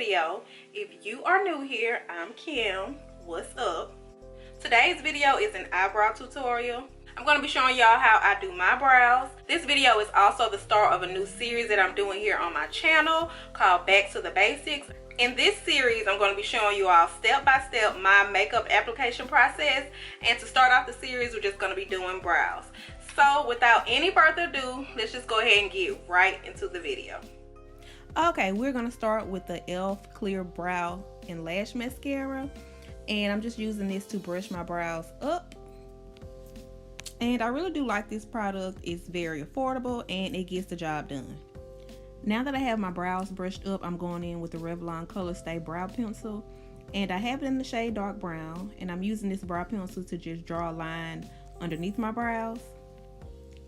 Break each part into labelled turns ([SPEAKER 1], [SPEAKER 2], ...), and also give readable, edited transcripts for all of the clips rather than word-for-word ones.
[SPEAKER 1] video. If you are new here, I'm Kim. What's up? Today's video is an eyebrow tutorial. I'm going to be showing y'all how I do my brows. This video is also the start of a new series that I'm doing here on my channel called Back to the Basics. In this series, I'm going to be showing you all step by step my makeup application process. And to start off the series, we're just going to be doing brows. So without any further ado, let's just go ahead and get right into the video. Okay, we're going to start with the e.l.f. Clear Brow and Lash Mascara. And I'm just using this to brush my brows up. And I really do like this product. It's very affordable and it gets the job done. Now that I have my brows brushed up, I'm going in with the Revlon Color Stay Brow Pencil. And I have it in the shade Dark Brown. And I'm using this brow pencil to just draw a line underneath my brows.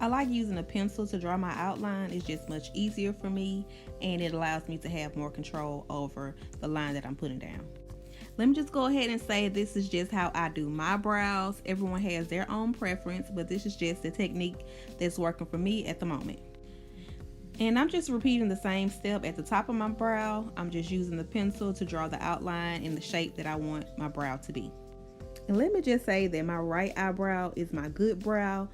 [SPEAKER 1] I like using a pencil to draw my outline. It's just much easier for me. And it allows me to have more control over the line that I'm putting down. Let me just go ahead and say this is just how I do my brows. Everyone has their own preference, but this is just the technique that's working for me at the moment. And I'm just repeating the same step at the top of my brow. I'm just using the pencil to draw the outline in the shape that I want my brow to be. And let me just say that my right eyebrow is my good brow.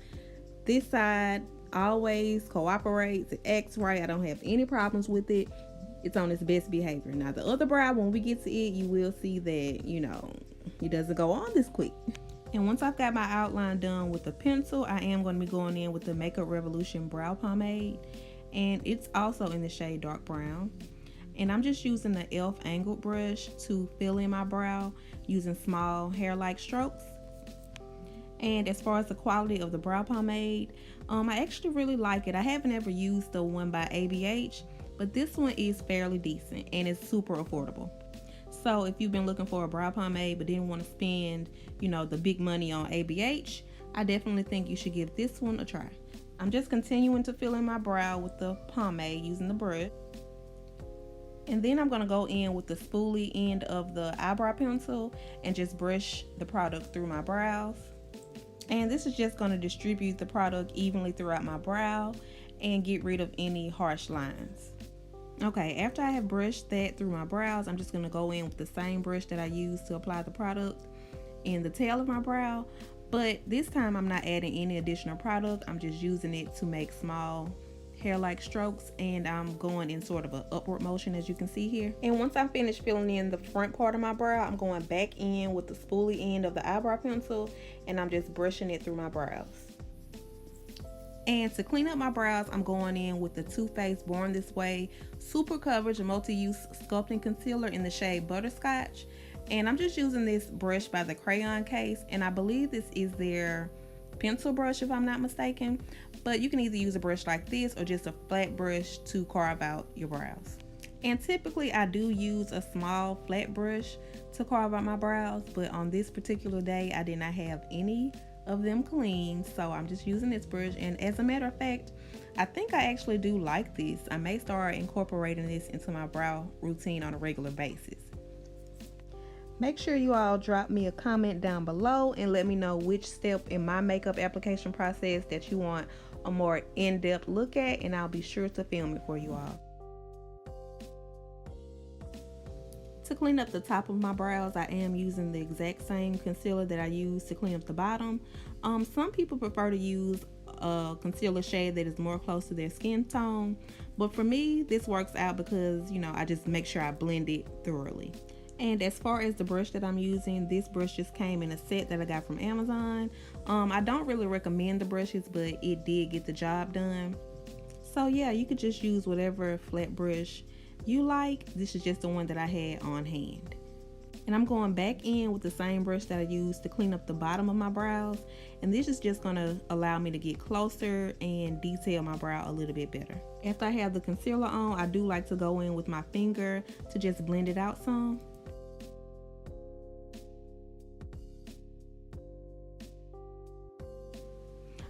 [SPEAKER 1] This side always cooperates, it acts right. I don't have any problems with it. It's on its best behavior. Now the other brow, when we get to it, you will see that, you know, it doesn't go on this quick. And once I've got my outline done with the pencil, I am going to be going in with the Makeup Revolution Brow Pomade. And it's also in the shade Dark Brown. And I'm just using the e.l.f. angled brush to fill in my brow using small hair-like strokes. And as far as the quality of the brow pomade, I actually really like it. I haven't ever used the one by ABH. But this one is fairly decent and it's super affordable. So if you've been looking for a brow pomade but didn't want to spend, you know, the big money on ABH, I definitely think you should give this one a try. I'm just continuing to fill in my brow with the pomade using the brush. And then I'm going to go in with the spoolie end of the eyebrow pencil and just brush the product through my brows. And this is just going to distribute the product evenly throughout my brow and get rid of any harsh lines. Okay, after I have brushed that through my brows, I'm just going to go in with the same brush that I used to apply the product in the tail of my brow. But this time I'm not adding any additional product. I'm just using it to make small hair-like strokes, and I'm going in sort of an upward motion, as you can see here. And once I'm finished filling in the front part of my brow, I'm going back in with the spoolie end of the eyebrow pencil, and I'm just brushing it through my brows. And to clean up my brows, I'm going in with the Too Faced Born This Way Super Coverage Multi-Use Sculpting Concealer in the shade Butterscotch. And I'm just using this brush by the Crayon Case, and I believe this is their pencil brush if I'm not mistaken. But you can either use a brush like this or just a flat brush to carve out your brows. And typically I do use a small flat brush to carve out my brows, but on this particular day I did not have any of them clean, so I'm just using this brush. And as a matter of fact, I think I actually do like this. I may start incorporating this into my brow routine on a regular basis. Make sure you all drop me a comment down below and let me know which step in my makeup application process that you want a more in-depth look at, and I'll be sure to film it for you all. To clean up the top of my brows, I am using the exact same concealer that I use to clean up the bottom. Some people prefer to use a concealer shade that is more close to their skin tone, but for me this works out because, you know, I just make sure I blend it thoroughly. And as far as the brush that I'm using, this brush just came in a set that I got from Amazon. I don't really recommend the brushes, but it did get the job done. So yeah, you could just use whatever flat brush you like. This is just the one that I had on hand. And I'm going back in with the same brush that I used to clean up the bottom of my brows. And this is just going to allow me to get closer and detail my brow a little bit better. After I have the concealer on, I do like to go in with my finger to just blend it out some.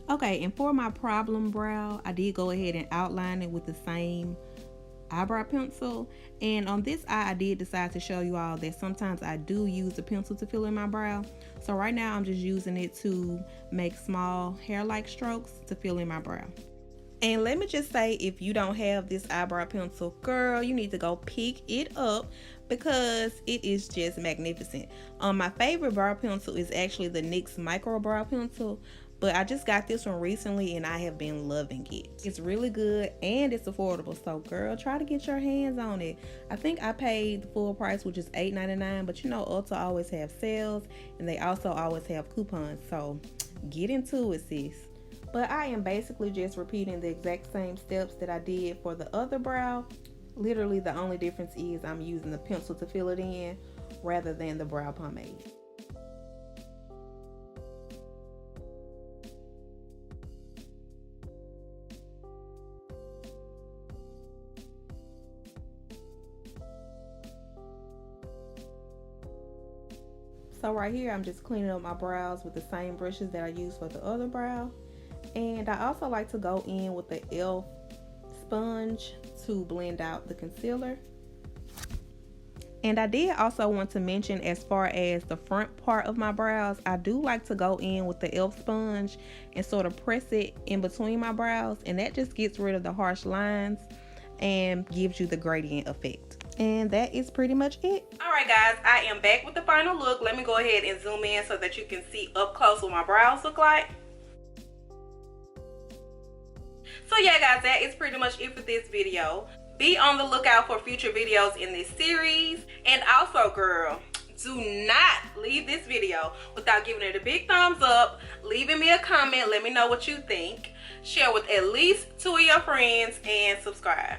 [SPEAKER 1] Okay, and for my problem brow, I did go ahead and outline it with the same eyebrow pencil. And on this eye, I did decide to show you all that sometimes I do use a pencil to fill in my brow. So right now I'm just using it to make small hair-like strokes to fill in my brow. And let me just say, if you don't have this eyebrow pencil, girl, you need to go pick it up because it is just magnificent. My favorite brow pencil is actually the NYX Micro Brow Pencil, but I just got this one recently and I have been loving it. It's really good and it's affordable, so girl, try to get your hands on it. I think I paid the full price, which is $8.99, but you know Ulta always have sales and they also always have coupons, so get into it, sis. But I am basically just repeating the exact same steps that I did for the other brow. Literally the only difference is I'm using the pencil to fill it in rather than the brow pomade. So right here I'm just cleaning up my brows with the same brushes that I used for the other brow. And I also like to go in with the e.l.f. sponge to blend out the concealer. And I did also want to mention, as far as the front part of my brows, I do like to go in with the e.l.f. sponge and sort of press it in between my brows, and that just gets rid of the harsh lines and gives you the gradient effect. And that is pretty much it. All right guys, I am back with the final look. Let me go ahead and zoom in so that you can see up close what my brows look like. So yeah guys, that is pretty much it for this video. Be on the lookout for future videos in this series. And also girl, do not leave this video without giving it a big thumbs up, leaving me a comment, let me know what you think, share with at least 2 of your friends, and subscribe.